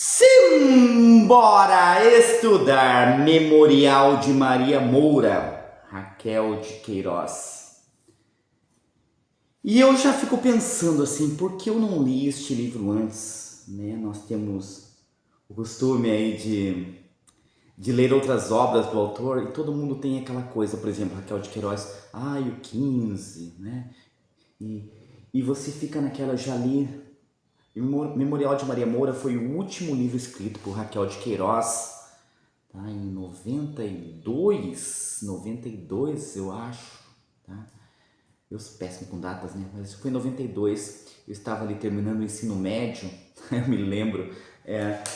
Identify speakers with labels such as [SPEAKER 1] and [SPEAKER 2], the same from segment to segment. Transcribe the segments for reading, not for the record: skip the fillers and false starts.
[SPEAKER 1] Simbora estudar Memorial de Maria Moura, Raquel de Queiroz. E eu já fico pensando assim, por que eu não li este livro antes? Né? Nós temos o costume aí de ler outras obras do autor e todo mundo tem aquela coisa, por exemplo, Raquel de Queiroz, o 15, né? E você fica naquela, já li. Memorial de Maria Moura foi o último livro escrito por Raquel de Queiroz, tá? Em 92 eu acho, tá? Eu sou péssimo com datas, né? Mas foi em 92, eu estava ali terminando o ensino médio, eu me lembro,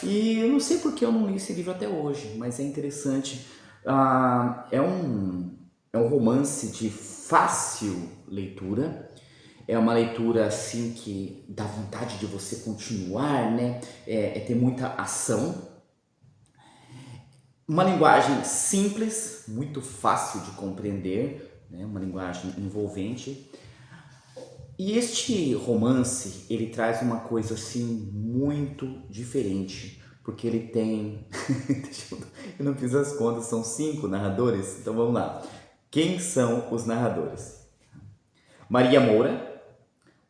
[SPEAKER 1] e eu não sei porque eu não li esse livro até hoje, mas é interessante. É um romance de fácil leitura. É uma leitura assim que dá vontade de você continuar, né? Ter muita ação. Uma linguagem simples, muito fácil de compreender, né? Uma linguagem envolvente. E este romance, ele traz uma coisa assim muito diferente, porque ele tem, eu não fiz as contas, são 5 narradores, então vamos lá. Quem são os narradores? Maria Moura,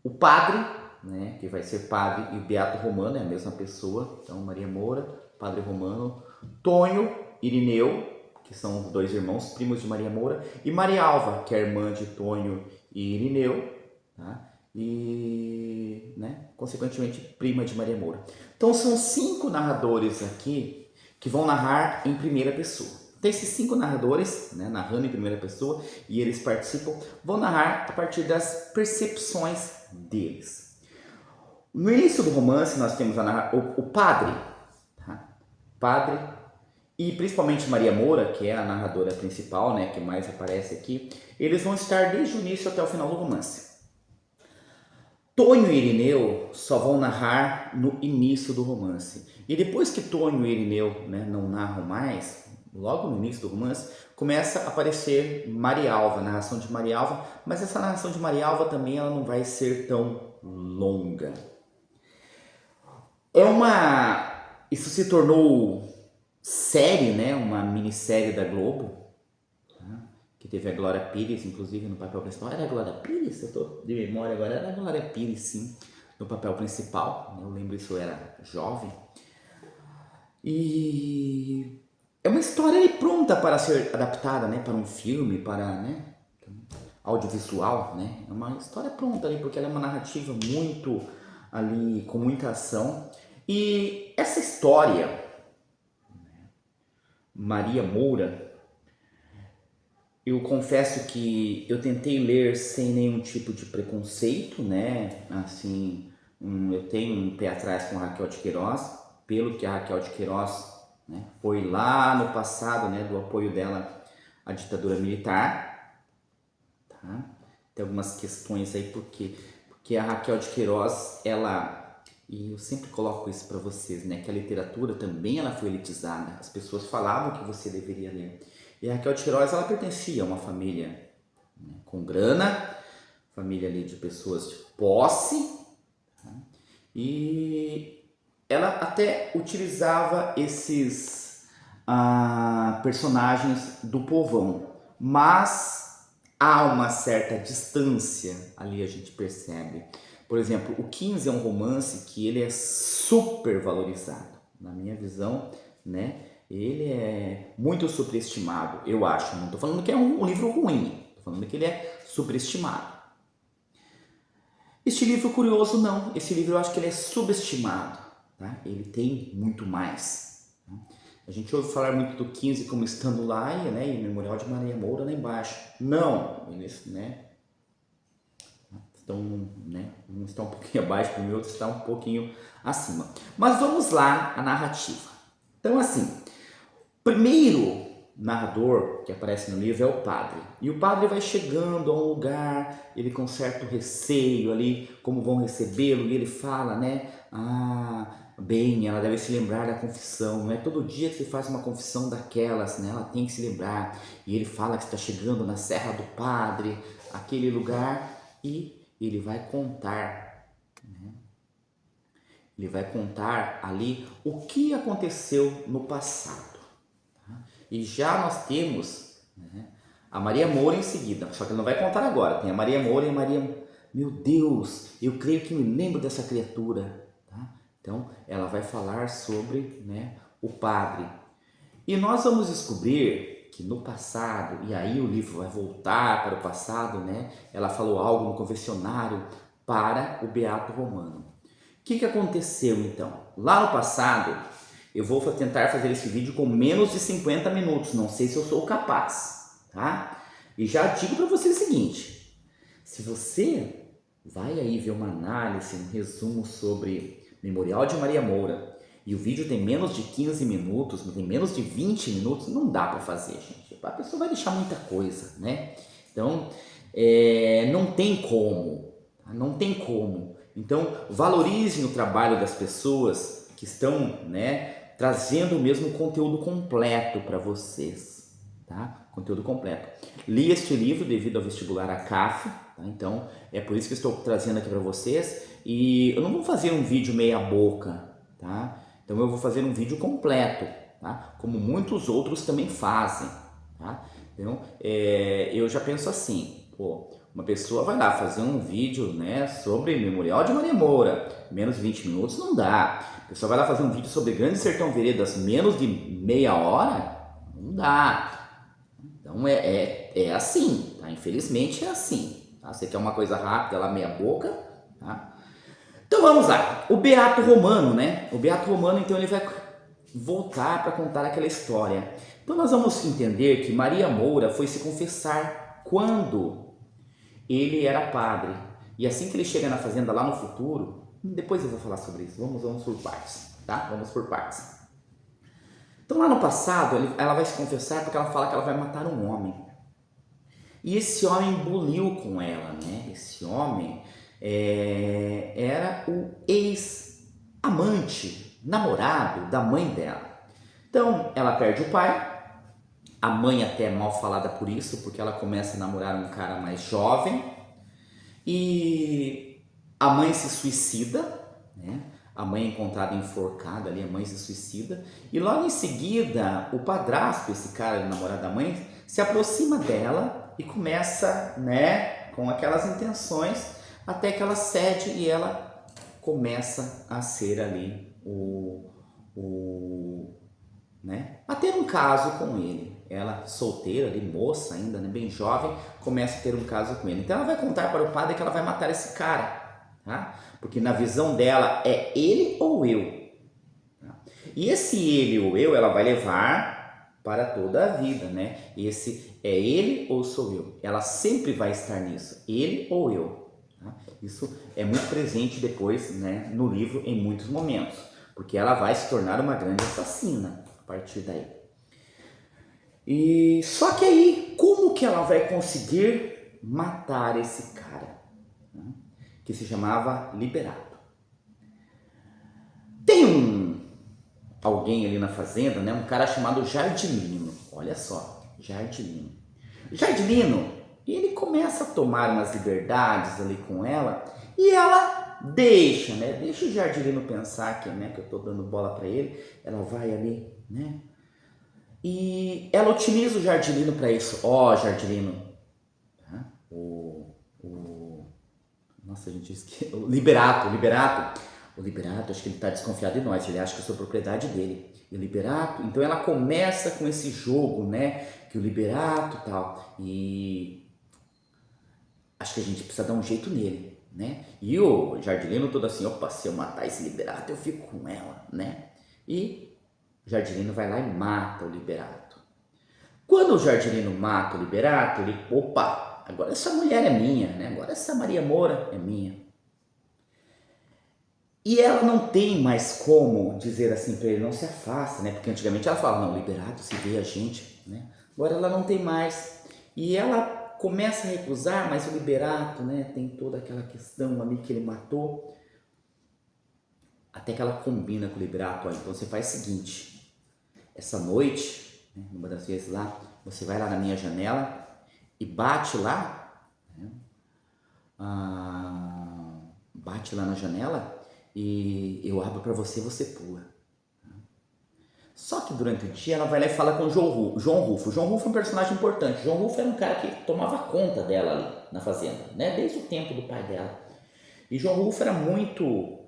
[SPEAKER 1] o padre, né, que vai ser padre, e o Beato Romano é a mesma pessoa, então Maria Moura, padre Romano, Tonho, Irineu, que são os 2 irmãos, primos de Maria Moura, e Maria Alva, que é irmã de Tonho e Irineu, tá? E, né, consequentemente, prima de Maria Moura. Então são 5 narradores aqui que vão narrar em primeira pessoa. Tem esses 5 narradores, né, narrando em primeira pessoa, e eles participam, vão narrar a partir das percepções deles. No início do romance, nós temos o padre, tá? Padre, e principalmente Maria Moura, que é a narradora principal, né, que mais aparece aqui, eles vão estar desde o início até o final do romance. Tonho e Irineu só vão narrar no início do romance. E depois que Tonho e Irineu, né, não narram mais, logo no início do romance, começa a aparecer Marialva, a narração de Marialva, mas essa narração de Marialva também ela não vai ser tão longa. Isso se tornou série, né, uma minissérie da Globo, que teve a Glória Pires, inclusive, no papel principal. Era a Glória Pires? Eu tô de memória agora. Era a Glória Pires, sim, no papel principal. Eu lembro isso, eu era jovem. E é uma história ali pronta para ser adaptada, né, para um filme, para, né, audiovisual, né? É uma história pronta ali, porque ela é uma narrativa muito ali, com muita ação. E essa história, Maria Moura, eu confesso que eu tentei ler sem nenhum tipo de preconceito, né? Assim, eu tenho um pé atrás com a Raquel de Queiroz, pelo que a Raquel de Queiroz, né, foi lá no passado, né, do apoio dela à ditadura militar, tá? Tem algumas questões aí, porque a Raquel de Queiroz, e eu sempre coloco isso para vocês, né, que a literatura também ela foi elitizada, as pessoas falavam que você deveria ler. E a Raquel de Queiroz, ela pertencia a uma família, né, com grana, família ali de pessoas de posse, tá? E ela até utilizava esses personagens do povão, mas há uma certa distância ali, a gente percebe. Por exemplo, o 15 é um romance que ele é super valorizado, na minha visão, né? Ele é muito superestimado, eu acho. Não estou falando que é um livro ruim, estou falando que ele é superestimado. Este livro curioso não, esse livro eu acho que ele é subestimado, tá? Ele tem muito mais. Tá? A gente ouve falar muito do 15 como estando lá, né, e Memorial de Maria Moura lá embaixo. Não, eles, né, um está um pouquinho abaixo, o outro está um pouquinho acima. Mas vamos lá, a narrativa. Então assim, primeiro narrador que aparece no livro é o padre. E o padre vai chegando a um lugar, ele com certo receio ali, como vão recebê-lo, e ele fala, né? Bem, ela deve se lembrar da confissão. Não é todo dia que se faz uma confissão daquelas, né? Ela tem que se lembrar. E ele fala que está chegando na Serra do Padre, aquele lugar, e ele vai contar, né? ele vai contar ali o que aconteceu no passado. Tá? E já nós temos, né, a Maria Moura em seguida, só que ele não vai contar agora. Tem a Maria Moura e a Maria... Meu Deus, eu creio que me lembro dessa criatura. Tá? Então, ela vai falar sobre, né, o padre. E nós vamos descobrir que no passado, e aí o livro vai voltar para o passado, né? Ela falou algo no confessionário para o Beato Romano. O que aconteceu então? Lá no passado, eu vou tentar fazer esse vídeo com menos de 50 minutos, não sei se eu sou capaz, tá? E já digo para você o seguinte, se você vai aí ver uma análise, um resumo sobre Memorial de Maria Moura, e o vídeo tem menos de 15 minutos, tem menos de 20 minutos, não dá para fazer, gente. A pessoa vai deixar muita coisa, né? Então, não tem como, tá? Não tem como. Então, valorizem o trabalho das pessoas que estão, né, trazendo o mesmo conteúdo completo para vocês, tá? Conteúdo completo. Li este livro devido ao vestibular ACAF, tá? Então, é por isso que estou trazendo aqui para vocês. E eu não vou fazer um vídeo meia boca, tá? Então eu vou fazer um vídeo completo, tá? Como muitos outros também fazem, tá? Então, eu já penso assim, pô, uma pessoa vai lá fazer um vídeo, né, sobre Memorial de Maria Moura, menos de 20 minutos não dá. A pessoa vai lá fazer um vídeo sobre Grande Sertão Veredas, menos de meia hora, não dá. Então é assim, tá? Infelizmente é assim, tá? Você quer uma coisa rápida, lá meia boca, tá? Então vamos lá, o Beato Romano, né? O Beato Romano, então, ele vai voltar para contar aquela história. Então nós vamos entender que Maria Moura foi se confessar quando ele era padre. E assim que ele chega na fazenda lá no futuro, depois eu vou falar sobre isso, vamos por partes, tá? Vamos por partes. Então lá no passado, ela vai se confessar porque ela fala que ela vai matar um homem. E esse homem buliu com ela, né? Esse homem era o ex-amante, namorado da mãe dela. Então, ela perde o pai, a mãe até é mal falada por isso, porque ela começa a namorar um cara mais jovem, e a mãe se suicida, né? A mãe é encontrada enforcada ali, a mãe se suicida, e logo em seguida, o padrasto, esse cara, o namorado da mãe, se aproxima dela e começa, né, com aquelas intenções, até que ela cede e ela começa a ser ali né, a ter um caso com ele. Ela, solteira ali, moça ainda, né, bem jovem, começa a ter um caso com ele. Então ela vai contar para o padre que ela vai matar esse cara, tá? Porque na visão dela é ele ou eu. Tá? E esse ele ou eu, ela vai levar para toda a vida, né? Esse é ele ou sou eu. Ela sempre vai estar nisso, ele ou eu. Tá? Isso é muito presente depois, né, no livro em muitos momentos, porque ela vai se tornar uma grande assassina a partir daí. E só que aí, como que ela vai conseguir matar esse cara, né, que se chamava Liberato? Tem alguém ali na fazenda, né, um cara chamado Jardilino. Olha só, Jardilino. Jardilino, ele começa a tomar umas liberdades ali com ela e ela deixa, né? Deixa o Jardilino pensar que, né, que eu tô dando bola para ele. Ela vai ali, né? E ela utiliza o Jardilino para isso. Ó, Jardilino, tá? Nossa, a gente esqueceu. O Liberato. O Liberato, acho que ele tá desconfiado de nós. Ele acha que eu sou propriedade dele. E o Liberato, então ela começa com esse jogo, né? Que o Liberato e tal. E acho que a gente precisa dar um jeito nele, né? E o Jardilino todo assim, opa, se eu matar esse Liberato, eu fico com ela, né? E o Jardilino vai lá e mata o Liberato. Quando o Jardilino mata o Liberato, ele, opa, agora essa mulher é minha, né? Agora essa Maria Moura é minha. E ela não tem mais como dizer assim para ele, não se afasta, né? Porque antigamente ela falava, não, Liberato, se vê a gente, né? Agora ela não tem mais. E ela começa a recusar, mas o Liberato, né, tem toda aquela questão ali que ele matou. Até que ela combina com o Liberato, ó, então você faz o seguinte, essa noite, né, uma das vezes lá, você vai lá na minha janela e bate lá, né, bate lá na janela e eu abro para você, você pula. Só que durante o dia ela vai lá e fala com o João Rufo. O João Rufo é um personagem importante. O João Rufo era um cara que tomava conta dela ali na fazenda, né? Desde o tempo do pai dela. E João Rufo era muito,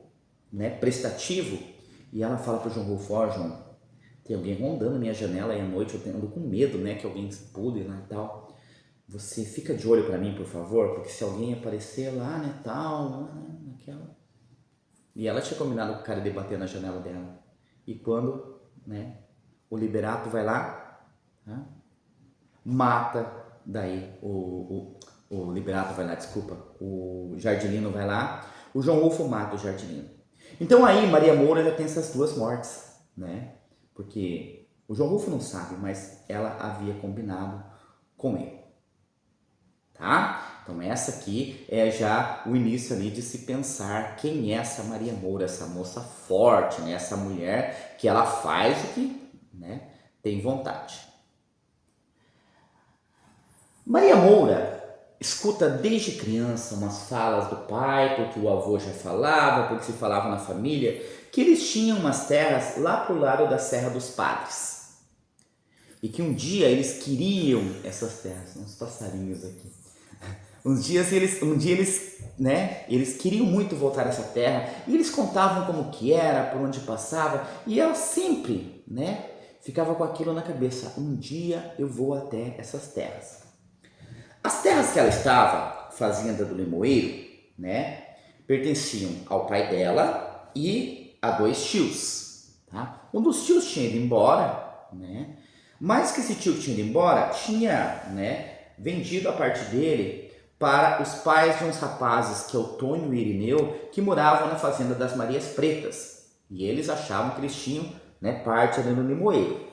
[SPEAKER 1] né, prestativo. E ela fala para o João Rufo: ó, João, tem alguém rondando na minha janela aí à noite, eu ando com medo, né, que alguém pule lá e tal. Você fica de olho para mim, por favor, porque se alguém aparecer lá, né, tal, naquela... E ela tinha combinado com o cara debater na janela dela. E quando, né, o Liberato vai lá, né, mata daí o Liberato vai lá, desculpa, o Jardilino vai lá, o João Rufo mata o Jardilino. Então aí Maria Moura já tem essas duas mortes, né? Porque o João Rufo não sabe, mas ela havia combinado com ele, tá? Então essa aqui é já o início ali de se pensar quem é essa Maria Moura, essa moça forte, né? Essa mulher que ela faz o que, né, tem vontade. Maria Moura escuta desde criança umas falas do pai, porque o avô já falava, porque se falava na família, que eles tinham umas terras lá pro lado da Serra dos Padres. E que um dia eles queriam essas terras, uns passarinhos aqui. Um dia eles, né, eles queriam muito voltar a essa terra, e eles contavam como que era, por onde passava, e ela sempre, né, ficava com aquilo na cabeça: um dia eu vou até essas terras. As terras que ela estava, fazenda do Limoeiro, né, pertenciam ao pai dela e a dois tios. Tá? Um dos tios tinha ido embora, né, mas que esse tio que tinha ido embora tinha, né, vendido a parte dele para os pais de uns rapazes, que é o Tônio e Irineu, que moravam na fazenda das Marias Pretas. E eles achavam que eles tinham, né, parte ali no Limoeiro.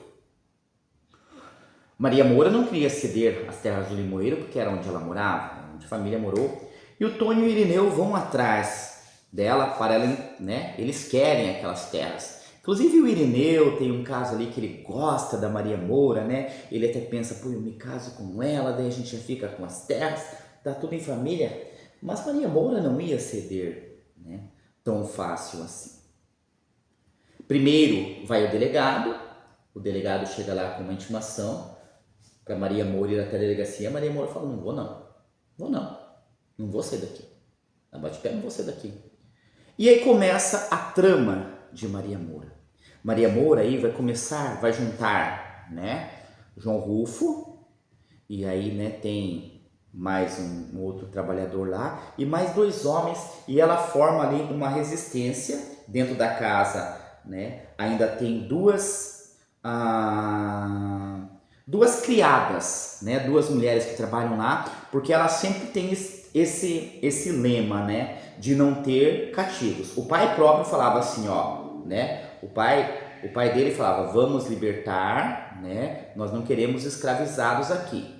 [SPEAKER 1] Maria Moura não queria ceder as terras do Limoeiro, porque era onde ela morava, onde a família morou. E o Tônio e o Irineu vão atrás dela para ela, né? Eles querem aquelas terras. Inclusive o Irineu tem um caso ali que ele gosta da Maria Moura, né? Ele até pensa: pô, eu me caso com ela, daí a gente já fica com as terras, tá tudo em família. Mas Maria Moura não ia ceder, né, tão fácil assim. Primeiro vai o delegado chega lá com uma intimação para Maria Moura ir até a delegacia. A Maria Moura fala: não vou não vou sair daqui, ela bate pé, não vou sair daqui. E aí começa a trama de Maria Moura. Maria Moura aí vai juntar, né, João Rufo, e aí, né, tem mais um outro trabalhador lá, e mais dois homens, e ela forma ali uma resistência dentro da casa, né, ainda tem duas criadas, né, duas mulheres que trabalham lá, porque ela sempre tem esse lema, né, de não ter cativos. O pai próprio falava assim, ó, né, o pai dele falava: vamos libertar, né, nós não queremos escravizados aqui,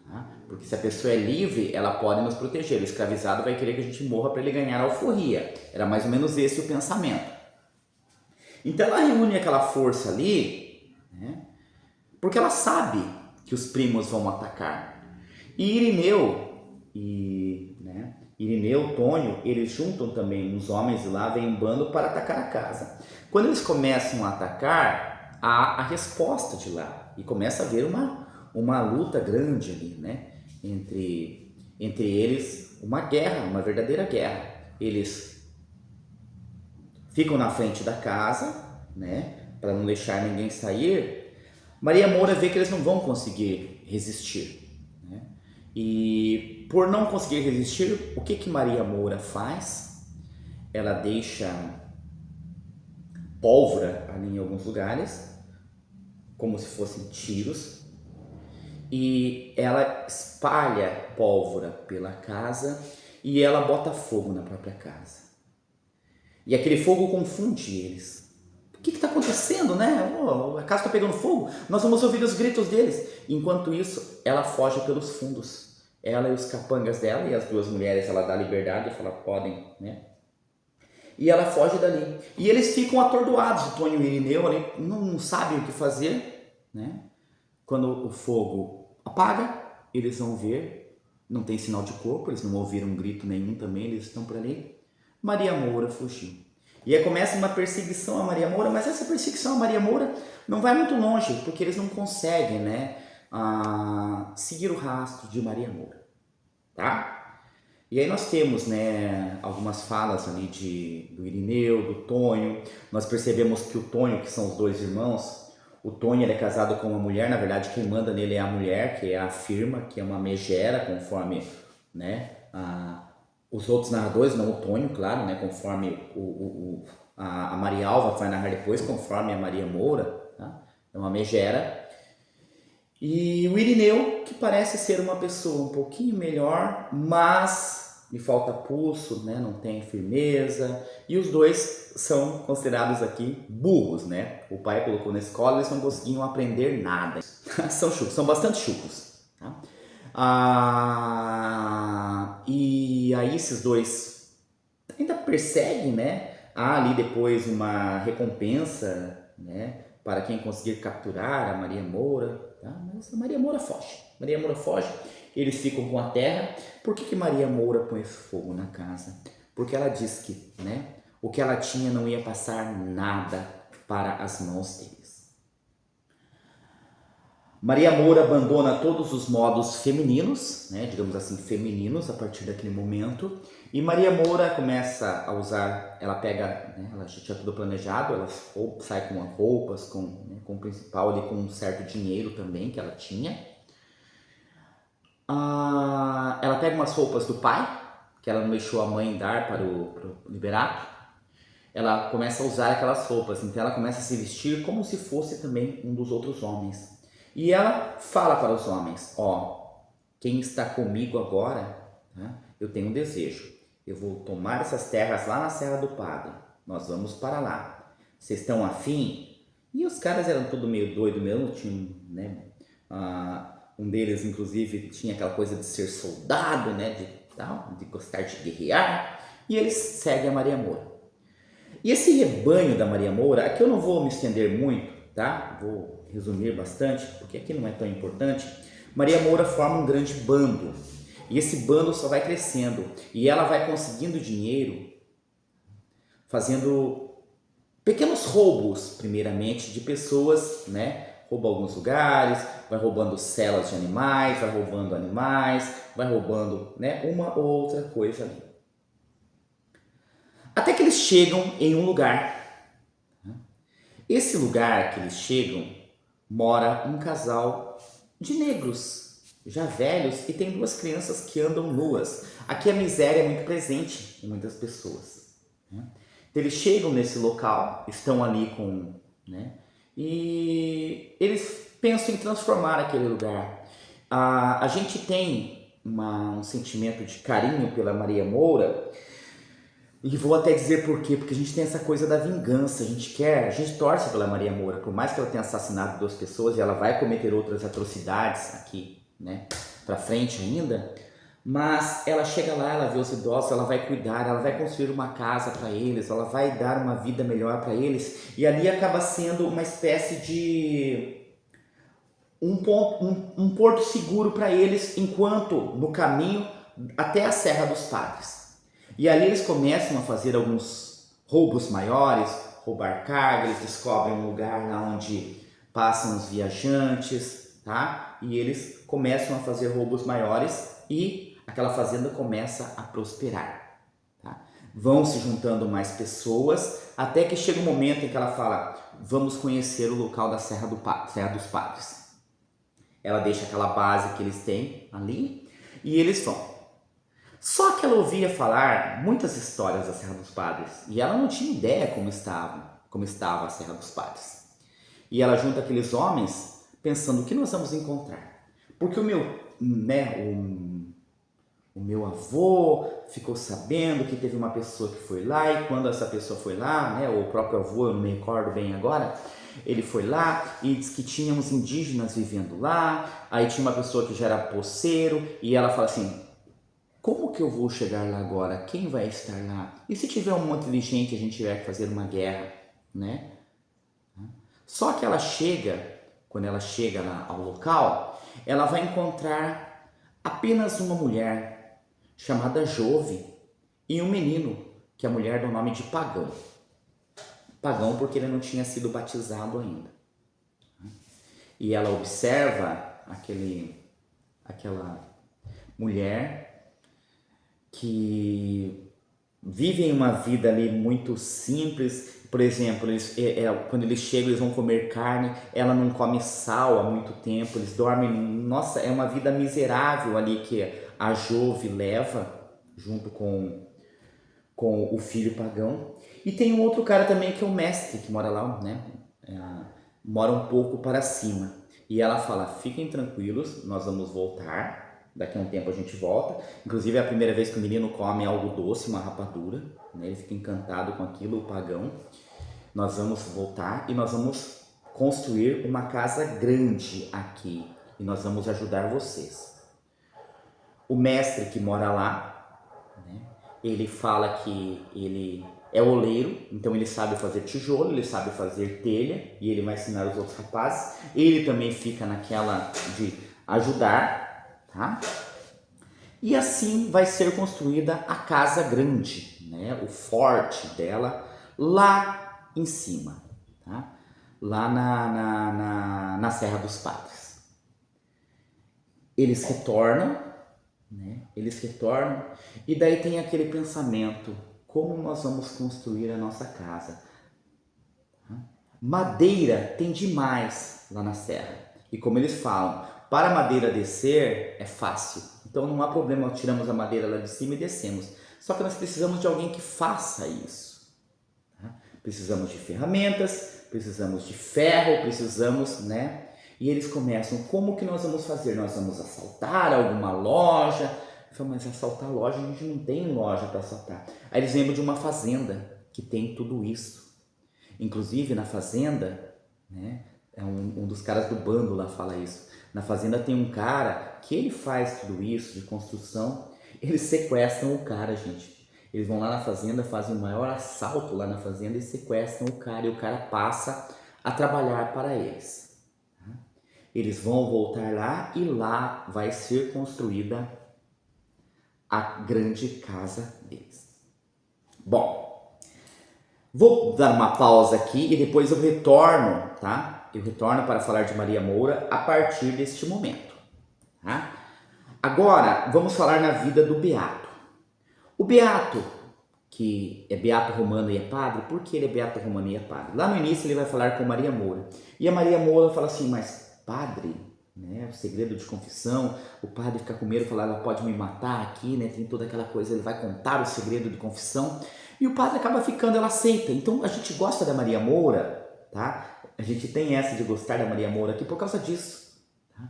[SPEAKER 1] tá? Porque se a pessoa é livre, ela pode nos proteger. O escravizado vai querer que a gente morra para ele ganhar a alforria. Era mais ou menos esse o pensamento. Então ela reúne aquela força ali, né, porque ela sabe que os primos vão atacar. E Irineu, Tônio, eles juntam também uns homens de lá, vem um bando para atacar a casa. Quando eles começam a atacar, há a resposta de lá, e começa a haver uma luta grande ali, né, entre eles, uma guerra, uma verdadeira guerra. Eles ficam na frente da casa, né, para não deixar ninguém sair. Maria Moura vê que eles não vão conseguir resistir, né? E por não conseguir resistir, o que Maria Moura faz? Ela deixa pólvora ali em alguns lugares, como se fossem tiros, e ela espalha pólvora pela casa e ela bota fogo na própria casa. E aquele fogo confunde eles. O que está acontecendo, né? Oh, a casa está pegando fogo, nós vamos ouvir os gritos deles. Enquanto isso, ela foge pelos fundos. Ela e os capangas dela, e as duas mulheres, ela dá liberdade, fala: podem, né? E ela foge dali. E eles ficam atordoados, o Tônio e o Irineu ali, não sabem o que fazer, né? Quando o fogo apaga, eles vão ver, não tem sinal de corpo, eles não ouviram grito nenhum também, eles estão por ali. Maria Moura fugiu. E aí começa uma perseguição a Maria Moura, mas essa perseguição a Maria Moura não vai muito longe, porque eles não conseguem, né, seguir o rastro de Maria Moura, tá? E aí nós temos, né, algumas falas ali do Irineu, do Tonho. Nós percebemos que o Tonho, que são os dois irmãos, o Tonho ele é casado com uma mulher, na verdade quem manda nele é a mulher, que é a Firma, que é uma megera, conforme, né, os outros narradores, não o Tonho, claro, né, conforme a Maria Alva vai narrar depois, conforme a Maria Moura, tá? É uma megera. E o Irineu, que parece ser uma pessoa um pouquinho melhor, mas lhe falta pulso, né? Não tem firmeza. E os dois são considerados aqui burros, né? O pai colocou na escola, eles não conseguiam aprender nada. São chucros, são bastante chucros. Tá? E aí esses dois ainda perseguem, né? Há ali depois uma recompensa, né? Para quem conseguir capturar a Maria Moura, tá? Mas a Maria Moura foge. Maria Moura foge, eles ficam com a terra. Por que Maria Moura põe fogo na casa? Porque ela diz que, né, o que ela tinha não ia passar nada para as mãos deles. Maria Moura abandona todos os modos femininos, né, digamos assim, femininos a partir daquele momento. E Maria Moura começa a usar, ela pega, né, ela já tinha tudo planejado, ela sai com roupas, né, com o principal ali, com um certo dinheiro também que ela tinha. Ela pega umas roupas do pai, que ela não deixou a mãe dar para o liberato. Ela começa a usar aquelas roupas, então ela começa a se vestir como se fosse também um dos outros homens. E ela fala para os homens, ó, quem está comigo agora, né, eu tenho um desejo. Eu vou tomar essas terras lá na Serra do Padre. Nós vamos para lá. Vocês estão afim? E os caras eram tudo meio doido mesmo. Tinha, né, um deles, inclusive, tinha aquela coisa de ser soldado, né, de gostar de guerrear. E eles seguem a Maria Moura. E esse rebanho da Maria Moura, aqui eu não vou me estender muito, tá? Vou resumir bastante, porque aqui não é tão importante. Maria Moura forma um grande bando. E esse bando só vai crescendo. E ela vai conseguindo dinheiro fazendo pequenos roubos, primeiramente, de pessoas, né? Rouba alguns lugares, vai roubando celas de animais, vai roubando, né, uma ou outra coisa ali. Até que eles chegam em um lugar. Esse lugar que eles chegam, mora um casal de negros, já velhos, e tem duas crianças que andam nuas. Aqui a miséria é muito presente em muitas pessoas. Então, eles chegam nesse local, estão ali né, e eles pensam em transformar aquele lugar. A gente tem um sentimento de carinho pela Maria Moura, e vou até dizer por quê, porque a gente tem essa coisa da vingança, a gente torce pela Maria Moura, por mais que ela tenha assassinado 2 pessoas e ela vai cometer outras atrocidades aqui, né, pra frente ainda, mas ela chega lá, ela vê os idosos, ela vai cuidar, ela vai construir uma casa para eles, ela vai dar uma vida melhor para eles, e ali acaba sendo uma espécie de um porto seguro para eles, enquanto no caminho até a Serra dos Padres. E ali eles começam a fazer alguns roubos maiores, roubar carga, eles descobrem um lugar lá onde passam os viajantes, tá? E eles começam a fazer roubos maiores e aquela fazenda começa a prosperar, tá? Vão se juntando mais pessoas, até que chega um momento em que ela fala, vamos conhecer o local da Serra dos Padres. Ela deixa aquela base que eles têm ali e eles vão. Só que ela ouvia falar muitas histórias da Serra dos Padres e ela não tinha ideia como estava a Serra dos Padres. E ela junta aqueles homens pensando o que nós vamos encontrar. Porque o meu avô ficou sabendo que teve uma pessoa que foi lá e quando essa pessoa foi lá, né, o próprio avô, eu não me recordo bem agora, ele foi lá e disse que tinha uns indígenas vivendo lá, aí tinha uma pessoa que já era poceiro e ela fala assim, como que eu vou chegar lá agora? Quem vai estar lá? E se tiver um monte de gente e a gente tiver que fazer uma guerra, né? Só que quando ela chega lá ao local, ela vai encontrar apenas uma mulher chamada Jove e um menino, que a mulher dá o nome de Pagão. pagão porque ele não tinha sido batizado ainda. E ela observa aquela mulher que vivem uma vida ali muito simples. Por exemplo, quando eles chegam, eles vão comer carne, ela não come sal há muito tempo, eles dormem. Nossa, é uma vida miserável ali que a Jove leva junto com o filho pagão. E tem um outro cara também que é o mestre, que mora lá, né? Mora um pouco para cima. E ela fala, fiquem tranquilos, nós vamos voltar, daqui a um tempo a gente volta. Inclusive é a primeira vez que o menino come algo doce, uma rapadura, né? Ele fica encantado com aquilo, o pagão. Nós vamos voltar e nós vamos construir uma casa grande aqui e nós vamos ajudar vocês. O mestre que mora lá, né? Ele fala que ele é oleiro, então ele sabe fazer tijolo, ele sabe fazer telha e ele vai ensinar os outros rapazes. Ele também fica naquela de ajudar, tá? E assim vai ser construída a casa grande, né? O forte dela lá em cima, tá? Lá na Serra dos Padres. Eles retornam, né? Eles retornam e daí tem aquele pensamento, como nós vamos construir a nossa casa? Madeira tem demais lá na serra. E como eles falam, para a madeira descer é fácil. Então não há problema, tiramos a madeira lá de cima e descemos. Só que nós precisamos de alguém que faça isso. Precisamos de ferramentas, precisamos de ferro, precisamos, né? E eles começam, como que nós vamos fazer? Nós vamos assaltar alguma loja? Eu falo, mas assaltar loja, a gente não tem loja para assaltar. Aí eles lembram de uma fazenda que tem tudo isso. Inclusive na fazenda, né, um dos caras do bando lá fala isso. Na fazenda tem um cara que ele faz tudo isso de construção. Eles sequestram o cara, gente. Eles vão lá na fazenda, fazem o maior assalto lá na fazenda e sequestram o cara. E o cara passa a trabalhar para eles. Eles vão voltar lá e lá vai ser construída a grande casa deles. Bom, vou dar uma pausa aqui e depois eu retorno, tá? Eu retorno para falar de Maria Moura a partir deste momento, tá? Agora, vamos falar na vida do Beato. O Beato, que é Beato Romano e é padre, por que ele é Beato Romano e é padre? Lá no início ele vai falar com Maria Moura. E a Maria Moura fala assim, mas padre, né, o segredo de confissão, o padre fica com medo, fala, ela pode me matar aqui, né, tem toda aquela coisa, ele vai contar o segredo de confissão, e o padre acaba ficando, ela aceita. Então a gente gosta da Maria Moura, tá? A gente tem essa de gostar da Maria Moura aqui por causa disso, tá?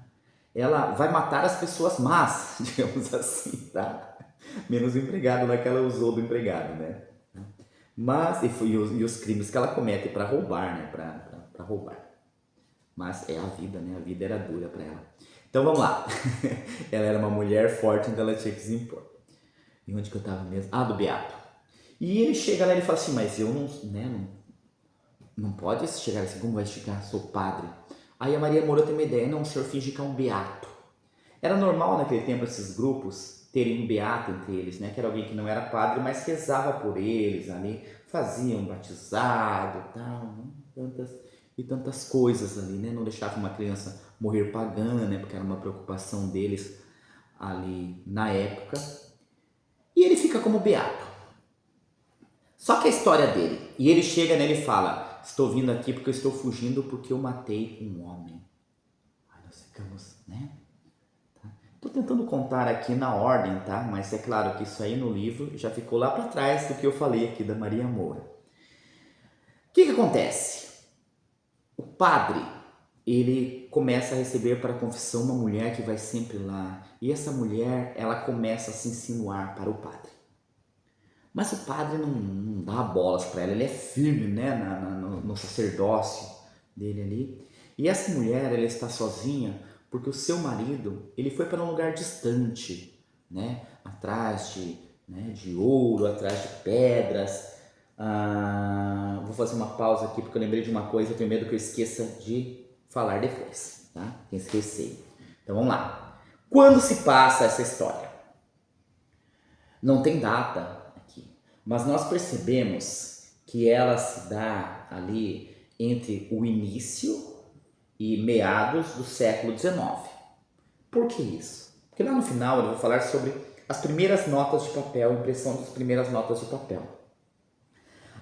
[SPEAKER 1] Ela vai matar as pessoas más, digamos assim, tá? Menos o empregado lá que ela usou do empregado, né? Mas, e os crimes que ela comete para roubar, né? Para roubar. Mas é a vida, né? A vida era dura para ela. Então vamos lá. Ela era uma mulher forte, então ela tinha que se impor. E onde que eu estava mesmo? Ah, do Beato. E ele chega lá e fala assim, mas eu não, né? Não pode chegar assim, como vai chegar? Sou padre. Aí a Maria Moura tem uma ideia, não, o senhor finge que é um beato. Era normal naquele tempo esses grupos terem um beato entre eles, né? Que era alguém que não era padre, mas rezava por eles ali, fazia um batizado e tantas coisas ali, né? Não deixava uma criança morrer pagã, né? Porque era uma preocupação deles ali na época. E ele fica como beato. Só que a história dele, e ele chega nele e fala, estou vindo aqui porque eu estou fugindo porque eu matei um homem. Aí nós ficamos, né? Estou tentando contar aqui na ordem, tá? Mas é claro que isso aí no livro já ficou lá para trás do que eu falei aqui da Maria Moura. O que acontece? O padre, ele começa a receber para a confissão uma mulher que vai sempre lá. E essa mulher, ela começa a se insinuar para o padre. Mas o padre não dá bolas para ela, ele é firme, né, no sacerdócio dele ali. E essa mulher, ela está sozinha porque o seu marido, ele foi para um lugar distante, né, atrás de ouro, atrás de pedras. Vou fazer uma pausa aqui porque eu lembrei de uma coisa, eu tenho medo que eu esqueça de falar depois, tá? Esqueci. Então vamos lá. Quando se passa essa história? Não tem data. Mas nós percebemos que ela se dá ali entre o início e meados do século XIX. Por que isso? Porque lá no final eu vou falar sobre as primeiras notas de papel, impressão das primeiras notas de papel.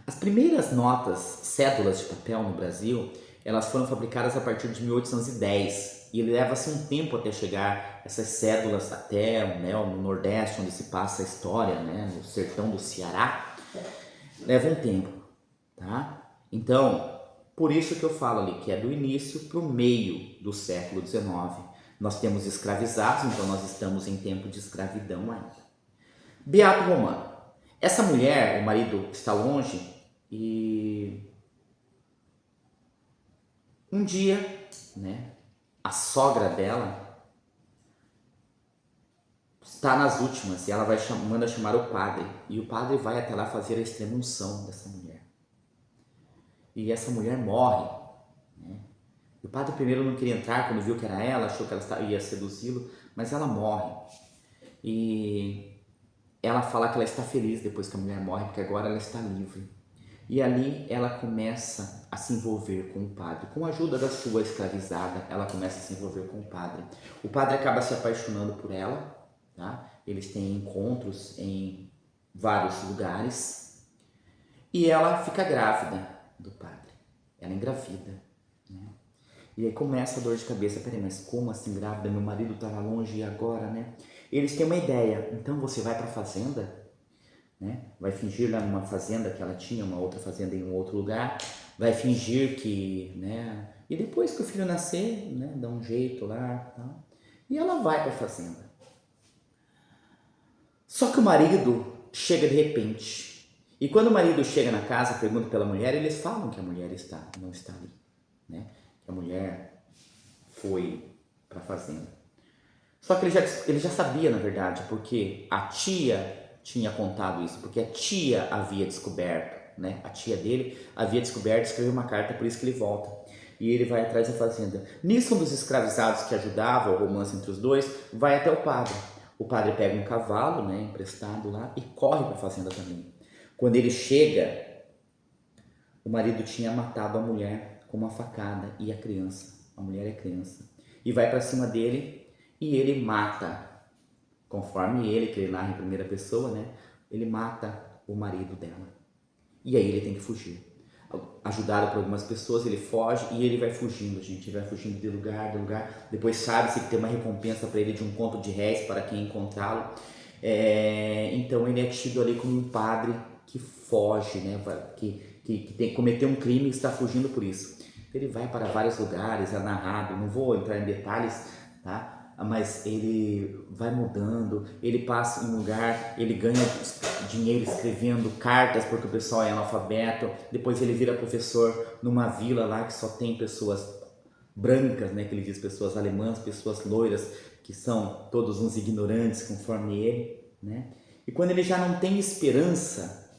[SPEAKER 1] As primeiras notas, cédulas de papel no Brasil, elas foram fabricadas a partir de 1810 e leva-se um tempo até chegar essas cédulas até, né, no Nordeste, onde se passa a história, né, no sertão do Ceará, leva um tempo, tá? Então, por isso que eu falo ali que é do início para o meio do século XIX. Nós temos escravizados, então nós estamos em tempo de escravidão ainda. Beato Romano. Essa mulher, o marido está longe e um dia, né, a sogra dela está nas últimas e ela manda chamar o padre. E o padre vai até lá fazer a extrema-unção dessa mulher. E essa mulher morre, né? O padre primeiro não queria entrar quando viu que era ela, achou que ela ia seduzi-lo, mas ela morre. E ela fala que ela está feliz depois que a mulher morre, porque agora ela está livre. E ali ela começa a se envolver com o padre. Com a ajuda da sua escravizada, ela começa a se envolver com o padre. O padre acaba se apaixonando por ela, tá? Eles têm encontros em vários lugares. E ela fica grávida do padre. Ela engravida, né? E aí começa a dor de cabeça. Peraí, mas como assim grávida? Meu marido estava longe e agora, né? Eles têm uma ideia. Então você vai para a fazenda, né? Vai fingir lá numa fazenda que ela tinha, uma outra fazenda em um outro lugar. Vai fingir que, né? E depois que o filho nascer, né? Dá um jeito lá, tá? E ela vai para a fazenda. Só que o marido chega de repente. E quando o marido chega na casa, pergunta pela mulher, eles falam que a mulher não está ali, né? Que a mulher foi para a fazenda. Só que ele já sabia, na verdade, porque a tia tinha contado isso, porque a tia havia descoberto, né? A tia dele havia descoberto, escreveu uma carta, por isso que ele volta. E ele vai atrás da fazenda. Nisso, um dos escravizados que ajudava o romance entre os dois, vai até o padre. O padre pega um cavalo, né, emprestado lá, e corre para a fazenda também. Quando ele chega, o marido tinha matado a mulher com uma facada e a criança. A mulher é criança. E vai para cima dele e ele mata, conforme ele, que ele narra em primeira pessoa, né? Ele mata o marido dela. E aí ele tem que fugir. Ajudado por algumas pessoas, ele foge e ele vai fugindo, gente. Ele vai fugindo de lugar, de lugar. Depois sabe-se que tem uma recompensa para ele de um conto de réis para quem encontrá-lo. Então ele é tido ali como um padre que foge, né? Que cometeu um crime e está fugindo por isso. Ele vai para vários lugares, é narrado, não vou entrar em detalhes, tá? Mas ele vai mudando, ele passa em um lugar, ele ganha dinheiro escrevendo cartas porque o pessoal é analfabeto, depois ele vira professor numa vila lá que só tem pessoas brancas, né, que ele diz pessoas alemãs, pessoas loiras, que são todos uns ignorantes conforme ele, né? E quando ele já não tem esperança,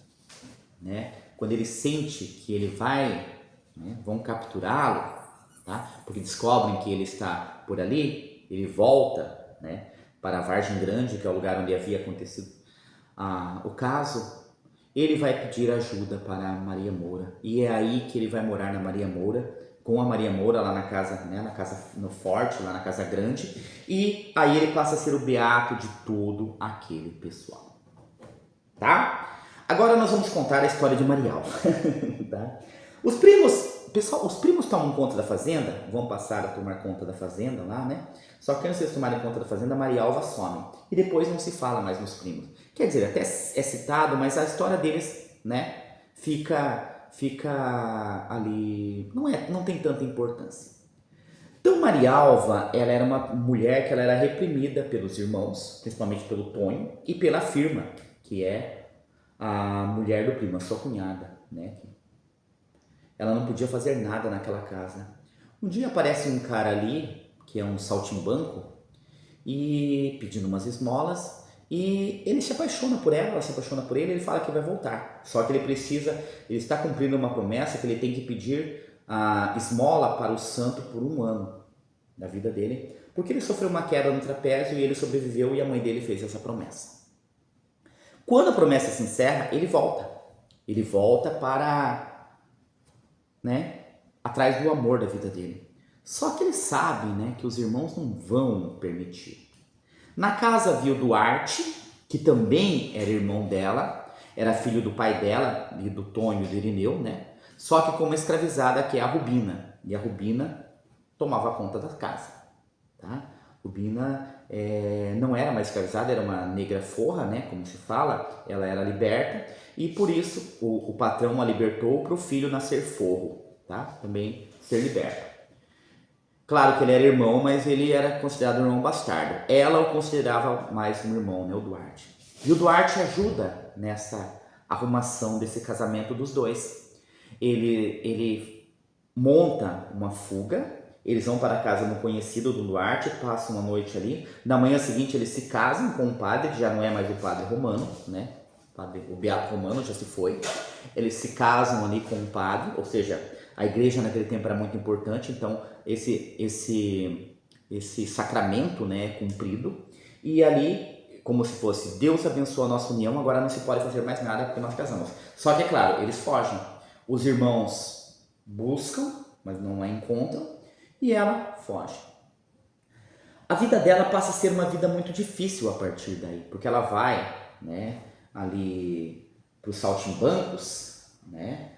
[SPEAKER 1] né, quando ele sente que ele vão capturá-lo, tá? Porque descobrem que ele está por ali, ele volta, né, para a Vargem Grande, que é o lugar onde havia acontecido o caso. Ele vai pedir ajuda para Maria Moura e é aí que ele vai morar na Maria Moura, com a Maria Moura lá na casa, né, na casa no forte, lá na Casa Grande, e aí ele passa a ser o beato de todo aquele pessoal, tá? Agora nós vamos contar a história de Marial, tá? Os primos tomam conta da fazenda, vão passar a tomar conta da fazenda lá, né? Só que antes de eles tomarem conta da fazenda, Marialva some. E depois não se fala mais nos primos. Quer dizer, até é citado, mas a história deles, né, fica ali, não tem tanta importância. Então Marialva, ela era uma mulher que ela era reprimida pelos irmãos, principalmente pelo Tonho, e pela Firma, que é a mulher do primo, a sua cunhada, né? Ela não podia fazer nada naquela casa. Um dia aparece um cara ali, que é um saltimbanco, e pedindo umas esmolas, e ele se apaixona por ela se apaixona por ele, ele fala que vai voltar. Só que ele está cumprindo uma promessa que ele tem que pedir a esmola para o santo por 1 ano da vida dele, porque ele sofreu uma queda no trapézio e ele sobreviveu e a mãe dele fez essa promessa. Quando a promessa se encerra, ele volta. Ele volta para, né, atrás do amor da vida dele. Só que ele sabe, né, que os irmãos não vão permitir. Na casa havia o Duarte, que também era irmão dela, era filho do pai dela, e do Tonho e do Irineu, né? Só que com uma escravizada que é a Rubina. E a Rubina tomava conta da casa, tá? Rubina não era mais escravizada, era uma negra forra, né? Como se fala, ela era liberta. E por isso o patrão a libertou para o filho nascer forro, tá? Também ser liberto. Claro que ele era irmão, mas ele era considerado irmão bastardo. Ela o considerava mais um irmão, né, o Duarte. E o Duarte ajuda nessa arrumação desse casamento dos dois. Ele monta uma fuga, eles vão para a casa do conhecido do Duarte, passam uma noite ali. Na manhã seguinte eles se casam com o padre, que já não é mais o padre Romano, né? O Beato Romano já se foi. Eles se casam ali com o padre, ou seja, a igreja naquele tempo era muito importante, então esse sacramento, né, é cumprido. E ali, como se fosse Deus abençoa a nossa união, agora não se pode fazer mais nada porque nós casamos. Só que é claro, eles fogem. Os irmãos buscam, mas não a encontram, e ela foge. A vida dela passa a ser uma vida muito difícil a partir daí, porque ela vai, né, ali para os saltimbancos, né,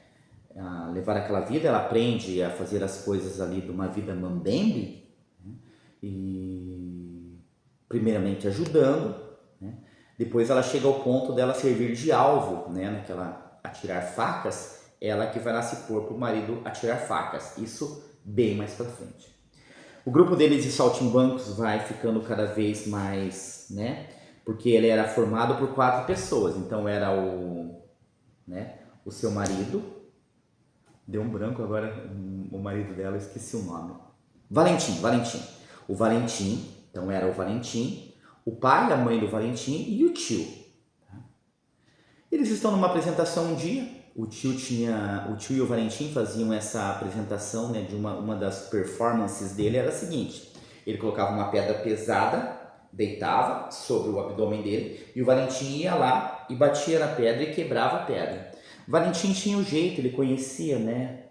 [SPEAKER 1] a levar aquela vida, ela aprende a fazer as coisas ali de uma vida mambembe, né, e primeiramente ajudando, né, depois ela chega ao ponto dela servir de alvo, né, naquela atirar facas, ela que vai lá se pôr para o marido atirar facas, isso bem mais para frente. O grupo deles de saltimbancos vai ficando cada vez mais, né? Porque ele era formado por 4 pessoas. Então era o seu marido, deu um branco agora, o marido dela, esqueci o nome. Valentim. O Valentim, então era o Valentim, o pai, a mãe do Valentim e o tio. Eles estão numa apresentação um dia. O tio e o Valentim faziam essa apresentação, né, de uma das performances dele era a seguinte: ele colocava uma pedra pesada, deitava sobre o abdômen dele e o Valentim ia lá e batia na pedra e quebrava a pedra. O Valentim tinha o jeito, ele conhecia, né,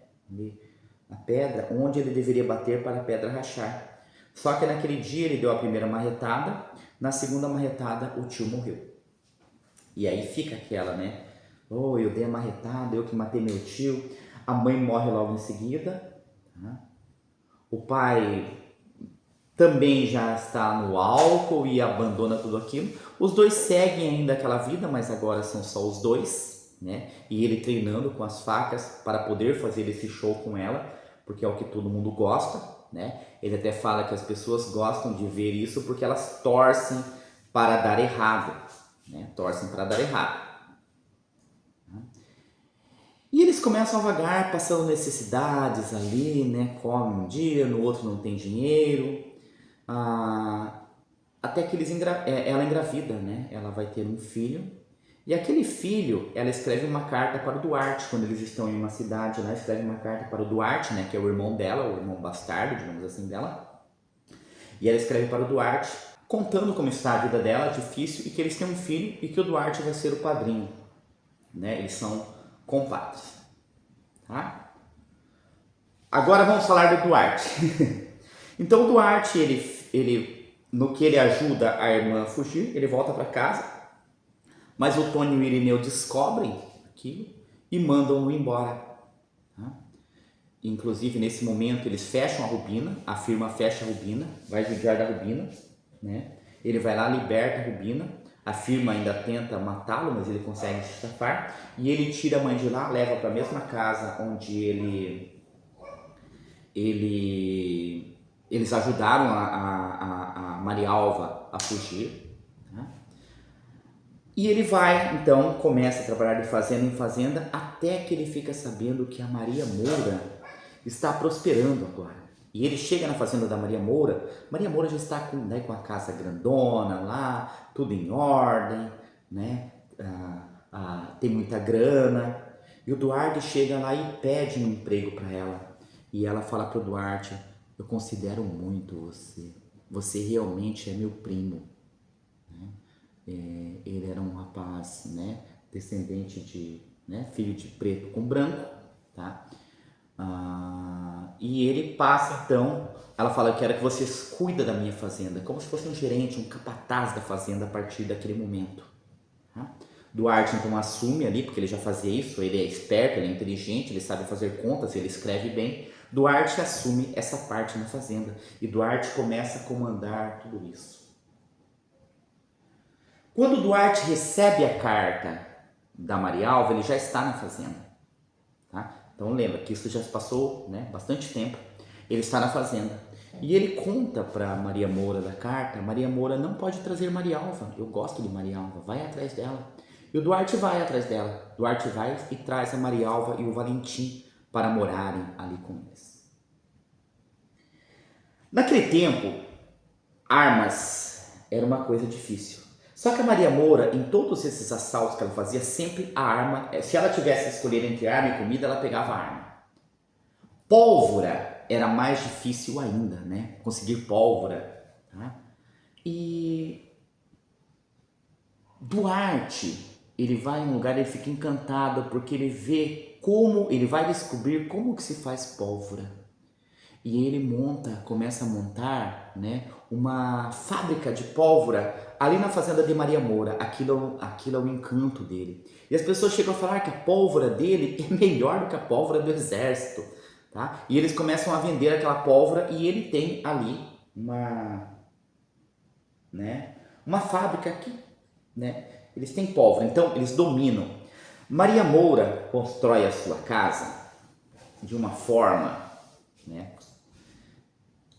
[SPEAKER 1] a pedra, onde ele deveria bater para a pedra rachar. Só que naquele dia ele deu a primeira marretada, na segunda marretada o tio morreu. E aí fica aquela, né? Oh, eu dei a marretada, eu que matei meu tio. A mãe morre logo em seguida. Tá? O pai também já está no álcool e abandona tudo aquilo. Os dois seguem ainda aquela vida, mas agora são só os dois, né? E ele treinando com as facas para poder fazer esse show com ela, porque é o que todo mundo gosta, né? Ele até fala que as pessoas gostam de ver isso porque elas torcem para dar errado, né? Torcem para dar errado. E eles começam a vagar, passando necessidades ali, né? Come um dia, no outro não tem dinheiro. Até que ela engravida, né? Ela vai ter um filho. E aquele filho, ela escreve uma carta para o Duarte, quando eles estão em uma cidade, ela escreve uma carta para o Duarte, né? Que é o irmão dela, o irmão bastardo, digamos assim, dela. E ela escreve para o Duarte, contando como está a vida dela, difícil, e que eles têm um filho e que o Duarte vai ser o padrinho, né? Eles são compadres, tá? Agora vamos falar do Duarte. Então o Duarte, ele, no que ele ajuda a irmã a fugir, ele volta para casa, mas o Tony e o Irineu descobrem aquilo e mandam-no embora. Tá? Inclusive nesse momento eles fecham a Rubina, a firma fecha a Rubina, vai judiar da Rubina, né? Ele vai lá, liberta a Rubina, a firma ainda tenta matá-lo, mas ele consegue se safar, e ele tira a mãe de lá, leva para a mesma casa onde eles ajudaram a Maria Alva a fugir. Né? E ele vai, então, começa a trabalhar de fazenda em fazenda, até que ele fica sabendo que a Maria Moura está prosperando agora. E ele chega na fazenda da Maria Moura já está com a casa grandona lá, tudo em ordem, né? Tem muita grana. E o Duarte chega lá e pede um emprego para ela. E ela fala para o Duarte: eu considero muito você. Você realmente é meu primo. Né? Ele era um rapaz, né? Descendente né? Filho de preto com branco, tá? E ele passa, então, ela fala: eu quero que vocês cuidem da minha fazenda, como se fosse um gerente, um capataz da fazenda a partir daquele momento. Tá? Duarte então assume ali, porque ele já fazia isso, ele é esperto, ele é inteligente, ele sabe fazer contas, ele escreve bem. Duarte assume essa parte na fazenda e Duarte começa a comandar tudo isso. Quando Duarte recebe a carta da Marialva, ele já está na fazenda. Tá? Então lembra que isso já se passou, né, bastante tempo. Ele está na fazenda e ele conta para Maria Moura da carta: Maria Moura não pode trazer Marialva, eu gosto de Marialva, vai atrás dela. E o Duarte vai atrás dela. Duarte vai e traz a Marialva e o Valentim para morarem ali com eles. Naquele tempo, armas era uma coisa difícil. Só que a Maria Moura, em todos esses assaltos que ela fazia, sempre a arma, se ela tivesse que escolher entre arma e comida, ela pegava a arma. Pólvora era mais difícil ainda, né? Conseguir pólvora. Tá? E Duarte, ele vai em um lugar, ele fica encantado porque ele vê como, ele vai descobrir como que se faz pólvora. E ele começa a montar, né, uma fábrica de pólvora ali na fazenda de Maria Moura. Aquilo é o encanto dele. E as pessoas chegam a falar que a pólvora dele é melhor do que a pólvora do exército. Tá? E eles começam a vender aquela pólvora e ele tem ali uma fábrica aqui, né? Eles têm pólvora, então eles dominam. Maria Moura constrói a sua casa de uma forma, né?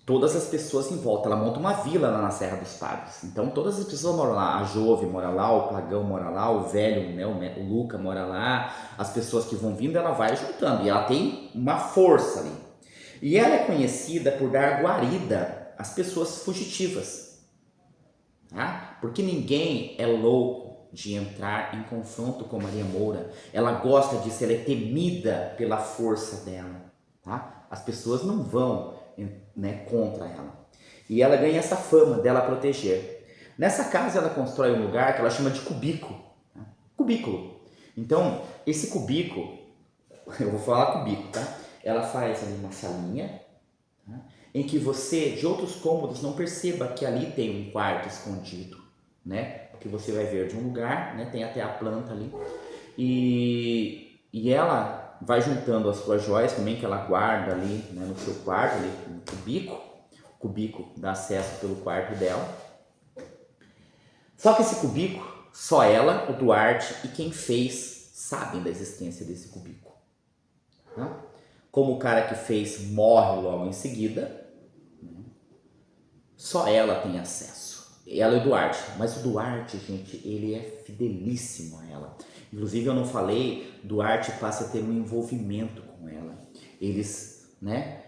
[SPEAKER 1] Todas as pessoas em volta, ela monta uma vila lá na Serra dos Padres. Então todas as pessoas moram lá, a Jove mora lá, o Pagão mora lá, o velho, né, o Luca mora lá, as pessoas que vão vindo, ela vai juntando e ela tem uma força ali. E ela é conhecida por dar guarida às pessoas fugitivas, tá? Porque ninguém é louco de entrar em confronto com Maria Moura. Ela gosta disso, ela é temida pela força dela, tá? As pessoas não vão, né, contra ela. E ela ganha essa fama dela proteger. Nessa casa ela constrói um lugar que ela chama de cubículo. Tá? Cubículo. Então, esse cubículo, eu vou falar cubículo, tá? Ela faz ali uma salinha, tá? Em que você, de outros cômodos, não perceba que ali tem um quarto escondido, né? Porque você vai ver de um lugar, né? Tem até a planta ali. E ela vai juntando as suas joias também, que ela guarda ali, né, no seu quarto, ali no cubículo. O cubículo dá acesso pelo quarto dela. Só que esse cubículo, só ela, o Duarte e quem fez sabem da existência desse cubículo. Tá? Como o cara que fez morre logo em seguida, só ela tem acesso. Ela e o Duarte. Mas o Duarte, gente, ele é fidelíssimo a ela. Inclusive, eu não falei, Duarte passa a ter um envolvimento com ela. Eles, né?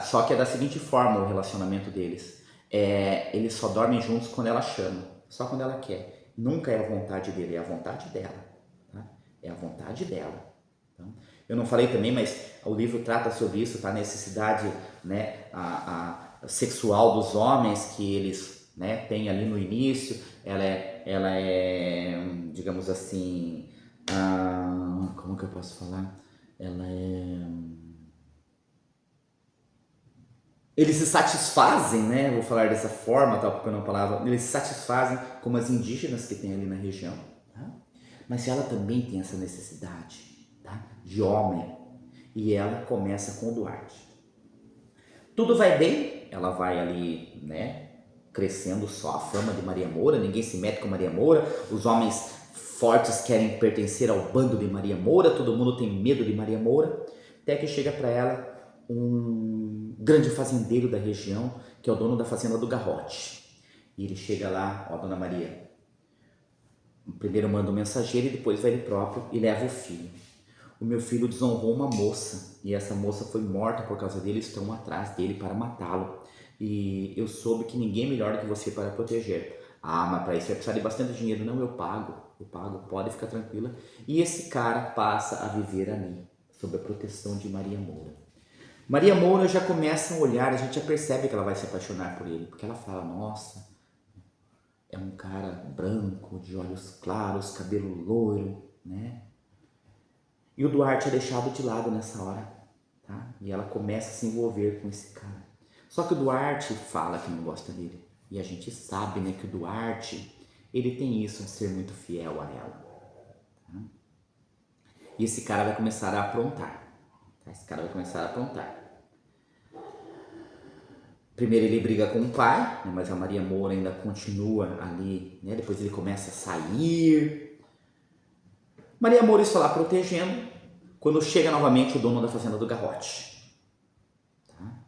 [SPEAKER 1] Só que é da seguinte forma o relacionamento deles. Eles só dormem juntos quando ela chama. Só quando ela quer. Nunca é a vontade dele, é a vontade dela. Tá? É a vontade dela. Então, eu não falei também, mas o livro trata sobre isso, tá? A necessidade, né, a sexual dos homens que eles, né, têm ali no início. Ela é, digamos assim, como que eu posso falar? Eles se satisfazem, né? Vou falar dessa forma, tal, porque eu não palavra. Eles se satisfazem como as indígenas que tem ali na região. Tá? Mas ela também tem essa necessidade, tá? De homem. E ela começa com o Duarte. Tudo vai bem, ela vai ali, né? Crescendo só a fama de Maria Moura, ninguém se mete com Maria Moura, os homens fortes querem pertencer ao bando de Maria Moura, todo mundo tem medo de Maria Moura, até que chega para ela um grande fazendeiro da região, que é o dono da fazenda do Garrote. E ele chega lá: ó, dona Maria, primeiro manda um mensageiro e depois vai ele próprio e leva o filho. O meu filho desonrou uma moça e essa moça foi morta por causa dele, estão atrás dele para matá-lo. E eu soube que ninguém é melhor do que você para proteger. Ah, mas para isso vai precisar de bastante dinheiro. Não, eu pago, pode ficar tranquila. E esse cara passa a viver ali, sob a proteção de Maria Moura. Maria Moura já começa a olhar, a gente já percebe que ela vai se apaixonar por ele, porque ela fala: nossa, é um cara branco, de olhos claros, cabelo loiro, né? E o Duarte é deixado de lado nessa hora, tá? E ela começa a se envolver com esse cara. Só que o Duarte fala que não gosta dele. E a gente sabe, né, que o Duarte, ele tem isso de ser muito fiel a ela. Tá? E esse cara vai começar a aprontar. Tá? Esse cara vai começar a aprontar. Primeiro ele briga com o pai, né, mas a Maria Moura ainda continua ali, né? Depois ele começa a sair. Maria Moura está lá protegendo, quando chega novamente o dono da fazenda do Garrote. Tá?